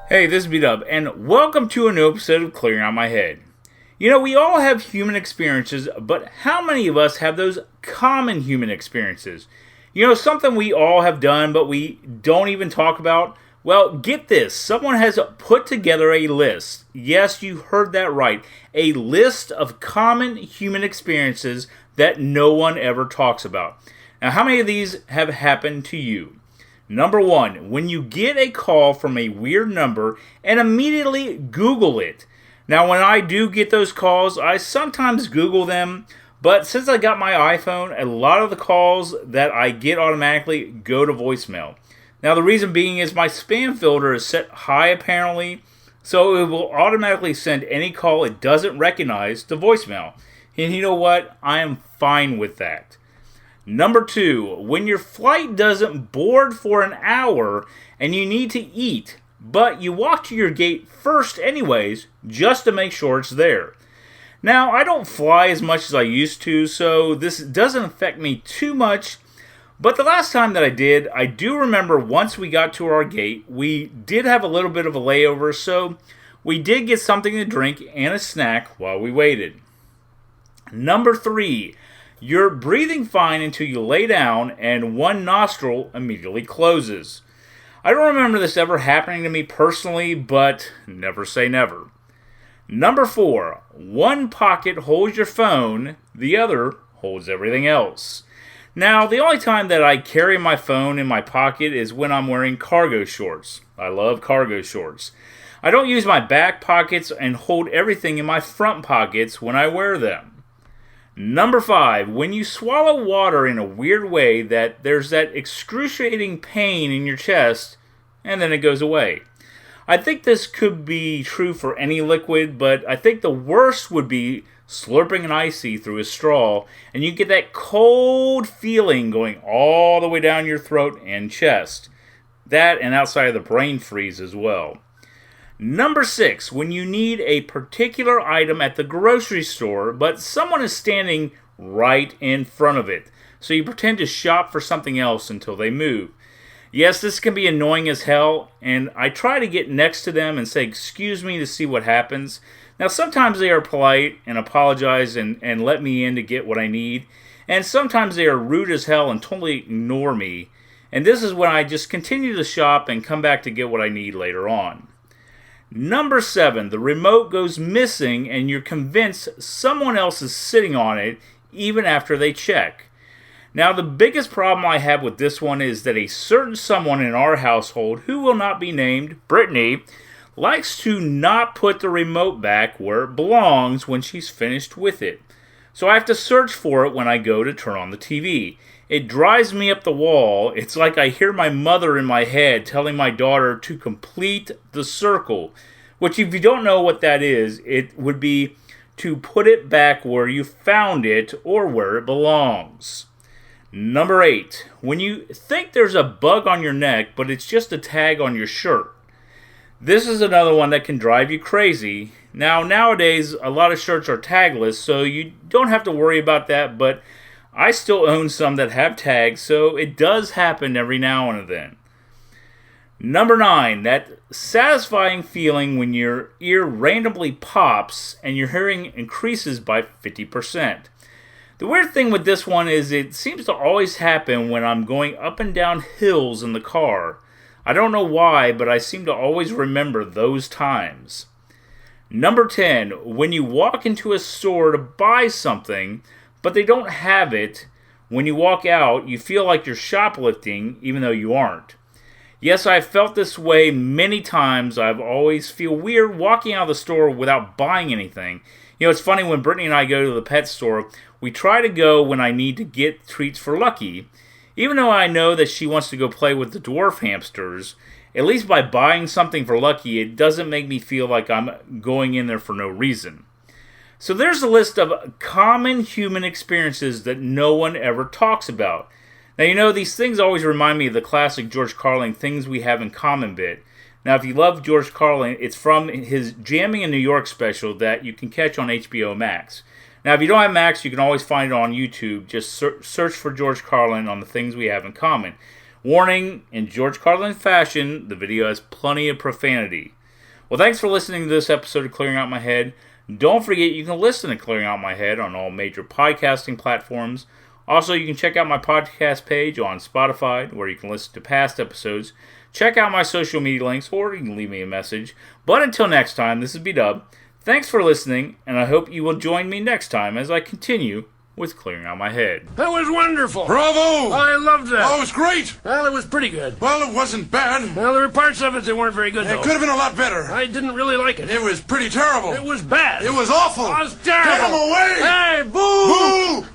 Hey, this is B-Dub, and welcome to a new episode of Clearing Out My Head. You know, we all have human experiences, but how many of us have those common human experiences? You know, something we all have done, but we don't even talk about? Well, get this. Someone has put together a list. Yes, you heard that right. A list of common human experiences that no one ever talks about. Now, how many of these have happened to you? Number one, when you get a call from a weird number and immediately Google it. Now, when I do get those calls, I sometimes Google them, but since I got my iPhone, a lot of the calls that I get automatically go to voicemail. Now, the reason being is my spam filter is set high apparently, so it will automatically send any call it doesn't recognize to voicemail. And you know what? I am fine with that. Number two, when your flight doesn't board for an hour and you need to eat, but you walk to your gate first anyways, just to make sure it's there. Now, I don't fly as much as I used to, so this doesn't affect me too much, but the last time that I did, I do remember once we got to our gate, we did have a little bit of a layover, so we did get something to drink and a snack while we waited. Number three, you're breathing fine until you lay down and one nostril immediately closes. I don't remember this ever happening to me personally, but never say never. Number four, one pocket holds your phone, the other holds everything else. Now, the only time that I carry my phone in my pocket is when I'm wearing cargo shorts. I love cargo shorts. I don't use my back pockets and hold everything in my front pockets when I wear them. Number five, when you swallow water in a weird way that there's that excruciating pain in your chest and then it goes away. I think this could be true for any liquid, but I think the worst would be slurping an icy through a straw and you get that cold feeling going all the way down your throat and chest. That and outside of the brain freeze as well. Number six, when you need a particular item at the grocery store, but someone is standing right in front of it, so you pretend to shop for something else until they move. Yes, this can be annoying as hell, and I try to get next to them and say, "Excuse me," to see what happens. Now, sometimes they are polite and apologize and let me in to get what I need, and sometimes they are rude as hell and totally ignore me, and this is when I just continue to shop and come back to get what I need later on. Number seven, the remote goes missing and you're convinced someone else is sitting on it even after they check. Now, the biggest problem I have with this one is that a certain someone in our household, who will not be named, Brittany, likes to not put the remote back where it belongs when she's finished with it. So I have to search for it when I go to turn on the TV. It drives me up the wall. It's like I hear my mother in my head telling my daughter to complete the circle, which if you don't know what that is, it would be to put it back where you found it or where it belongs. Number eight, when you think there's a bug on your neck, but it's just a tag on your shirt. This is another one that can drive you crazy. Now, nowadays, a lot of shirts are tagless, so you don't have to worry about that, but I still own some that have tags, so it does happen every now and then. Number nine, that satisfying feeling when your ear randomly pops and your hearing increases by 50%. The weird thing with this one is it seems to always happen when I'm going up and down hills in the car. I don't know why, but I seem to always remember those times. Number 10, when you walk into a store to buy something, but they don't have it, when you walk out, you feel like you're shoplifting, even though you aren't. Yes, I've felt this way many times. I've always feel weird walking out of the store without buying anything. You know, it's funny when Brittany and I go to the pet store, we try to go when I need to get treats for Lucky. Even though I know that she wants to go play with the dwarf hamsters, at least by buying something for Lucky, it doesn't make me feel like I'm going in there for no reason. So there's a list of common human experiences that no one ever talks about. Now, you know, these things always remind me of the classic George Carlin Things We Have in Common bit. Now, if you love George Carlin, it's from his Jamming in New York special that you can catch on HBO Max. Now, if you don't have Max, you can always find it on YouTube. Just search for George Carlin on the Things We Have in Common. Warning, in George Carlin fashion, the video has plenty of profanity. Well, thanks for listening to this episode of Clearing Out My Head. Don't forget you can listen to Clearing Out My Head on all major podcasting platforms. Also, you can check out my podcast page on Spotify, where you can listen to past episodes. Check out my social media links, or you can leave me a message. But until next time, this is B-Dub. Thanks for listening, and I hope you will join me next time as I continue with Clearing Out My Head. That was wonderful. Bravo! I loved that. Oh, it was great. Well, it was pretty good. Well, it wasn't bad. Well, there were parts of it that weren't very good, It though. could have been a lot better. I didn't really like it. It was pretty terrible. It was bad. It was awful. It was terrible. Get him away! Hey, boo! Boo!